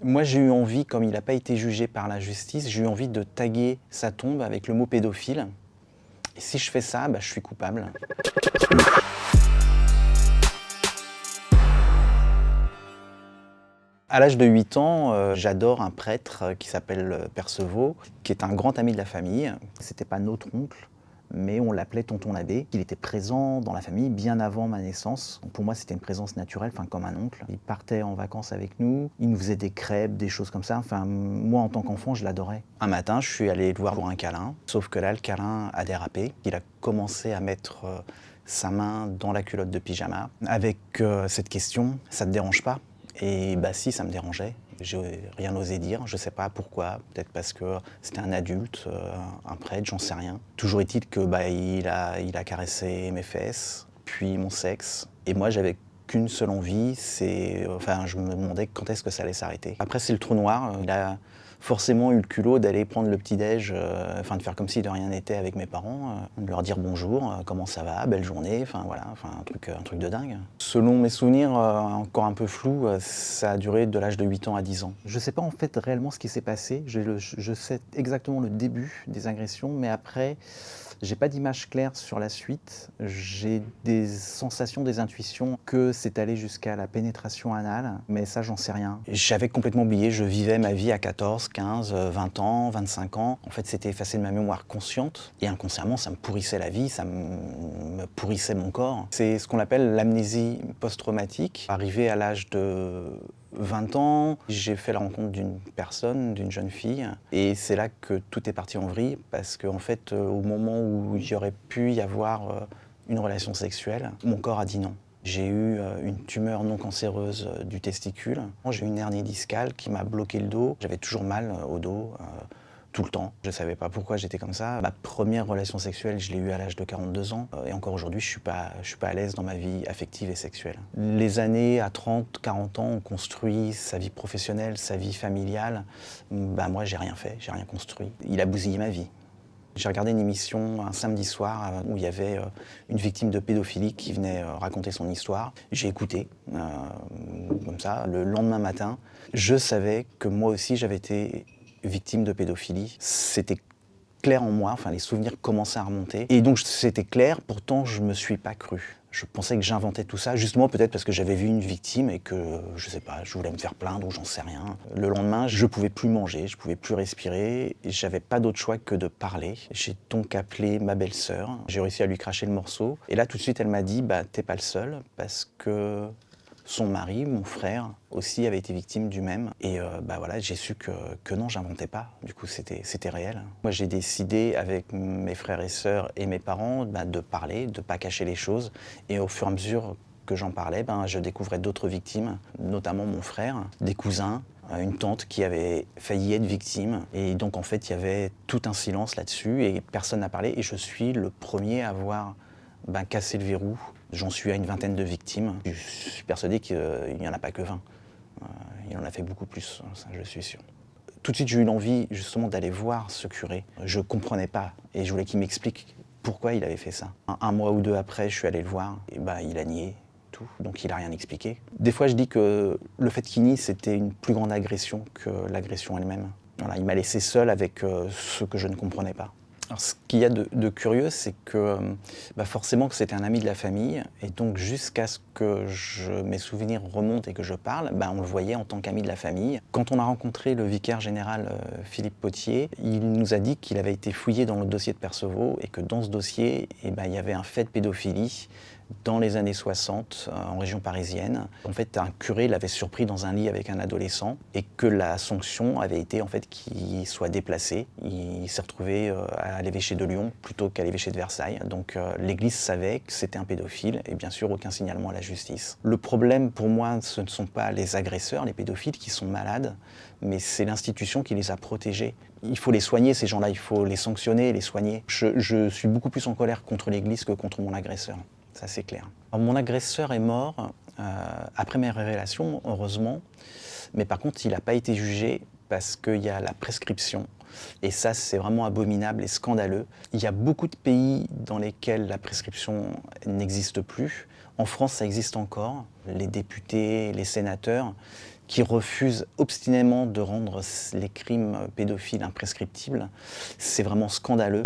Moi, j'ai eu envie, comme il n'a pas été jugé par la justice, j'ai eu envie de taguer sa tombe avec le mot pédophile. Et si je fais ça, je suis coupable. À l'âge de 8 ans, j'adore un prêtre qui s'appelle Perceval, qui est un grand ami de la famille. C'était pas notre oncle, mais on l'appelait tonton l'abbé. Il était présent dans la famille bien avant ma naissance. Donc pour moi, c'était une présence naturelle, comme un oncle. Il partait en vacances avec nous, il nous faisait des crêpes, des choses comme ça. Moi, en tant qu'enfant, je l'adorais. Un matin, je suis allé le voir pour un câlin, sauf que là, le câlin a dérapé. Il a commencé à mettre sa main dans la culotte de pyjama avec cette question « ça te dérange pas ?» Et si, ça me dérangeait. J'ai rien osé dire, je sais pas pourquoi, peut-être parce que c'était un adulte, un prêtre, j'en sais rien. Toujours est-il que il a caressé mes fesses, puis mon sexe, et moi j'avais qu'une seule envie, je me demandais quand est-ce que ça allait s'arrêter. Après c'est le trou noir, il a forcément eu le culot d'aller prendre le petit-déj, de faire comme si de rien n'était avec mes parents, de leur dire bonjour, comment ça va, belle journée, un truc de dingue. Selon mes souvenirs, encore un peu flous, ça a duré de l'âge de 8 ans à 10 ans. Je sais pas en fait réellement ce qui s'est passé, je sais exactement le début des agressions, mais après, j'ai pas d'image claire sur la suite. J'ai des sensations, des intuitions que c'est allé jusqu'à la pénétration anale, mais ça, j'en sais rien. J'avais complètement oublié, je vivais ma vie à 14, 15, 20 ans, 25 ans. En fait, c'était effacé de ma mémoire consciente, et inconsciemment, ça me pourrissait la vie, ça me pourrissait mon corps. C'est ce qu'on appelle l'amnésie post-traumatique. Arrivé à l'âge de 20 ans, j'ai fait la rencontre d'une personne, d'une jeune fille, et c'est là que tout est parti en vrille, parce qu'en fait, au moment où il y aurait pu y avoir une relation sexuelle, mon corps a dit non. J'ai eu une tumeur non cancéreuse du testicule, j'ai eu une hernie discale qui m'a bloqué le dos, j'avais toujours mal au dos, tout le temps. Je ne savais pas pourquoi j'étais comme ça. Ma première relation sexuelle, je l'ai eue à l'âge de 42 ans. Et encore aujourd'hui, je suis pas à l'aise dans ma vie affective et sexuelle. Les années à 30, 40 ans, on construit sa vie professionnelle, sa vie familiale. Moi, j'ai rien fait, j'ai rien construit. Il a bousillé ma vie. J'ai regardé une émission un samedi soir où il y avait une victime de pédophilie qui venait raconter son histoire. J'ai écouté, comme ça. Le lendemain matin, je savais que moi aussi, j'avais été victime de pédophilie. C'était clair en moi, les souvenirs commençaient à remonter. Et donc c'était clair, pourtant je me suis pas cru. Je pensais que j'inventais tout ça, justement peut-être parce que j'avais vu une victime et que, je sais pas, je voulais me faire plaindre ou j'en sais rien. Le lendemain, je pouvais plus manger, je pouvais plus respirer, et j'avais pas d'autre choix que de parler. J'ai donc appelé ma belle-sœur, j'ai réussi à lui cracher le morceau. Et là tout de suite elle m'a dit, t'es pas le seul, parce que son mari, mon frère, aussi avait été victime du même. Et j'ai su que non, j'inventais pas. Du coup, c'était réel. Moi, j'ai décidé avec mes frères et sœurs et mes parents de parler, de pas cacher les choses. Et au fur et à mesure que j'en parlais, je découvrais d'autres victimes, notamment mon frère, des cousins, une tante qui avait failli être victime. Et donc, en fait, il y avait tout un silence là-dessus et personne n'a parlé. Et je suis le premier à avoir cassé le verrou. J'en suis à une vingtaine de victimes. Je suis persuadé qu'il n'y en a pas que 20. Il en a fait beaucoup plus, ça je suis sûr. Tout de suite, j'ai eu l'envie justement d'aller voir ce curé. Je ne comprenais pas et je voulais qu'il m'explique pourquoi il avait fait ça. Un mois ou deux après, je suis allé le voir et il a nié tout, donc il n'a rien expliqué. Des fois, je dis que le fait qu'il nie, c'était une plus grande agression que l'agression elle-même. Voilà, il m'a laissé seul avec ce que je ne comprenais pas. Alors, ce qu'il y a de curieux, c'est que forcément que c'était un ami de la famille, et donc jusqu'à ce que mes souvenirs remontent et que je parle, on le voyait en tant qu'ami de la famille. Quand on a rencontré le vicaire général Philippe Potier, il nous a dit qu'il avait été fouillé dans le dossier de Perceval et que dans ce dossier, il y avait un fait de pédophilie dans les années 60, en région parisienne. En fait, un curé l'avait surpris dans un lit avec un adolescent et que la sanction avait été en fait qu'il soit déplacé. Il s'est retrouvé à l'évêché de Lyon plutôt qu'à l'évêché de Versailles. Donc l'Église savait que c'était un pédophile et bien sûr aucun signalement à la justice. Le problème pour moi, ce ne sont pas les agresseurs, les pédophiles qui sont malades, mais c'est l'institution qui les a protégés. Il faut les soigner, ces gens-là, il faut les sanctionner, les soigner. Je suis beaucoup plus en colère contre l'Église que contre mon agresseur. Ça, c'est clair. Alors, mon agresseur est mort après mes révélations, heureusement. Mais par contre, il n'a pas été jugé parce qu'il y a la prescription. Et ça, c'est vraiment abominable et scandaleux. Il y a beaucoup de pays dans lesquels la prescription n'existe plus. En France, ça existe encore. Les députés, les sénateurs qui refuse obstinément de rendre les crimes pédophiles imprescriptibles. C'est vraiment scandaleux.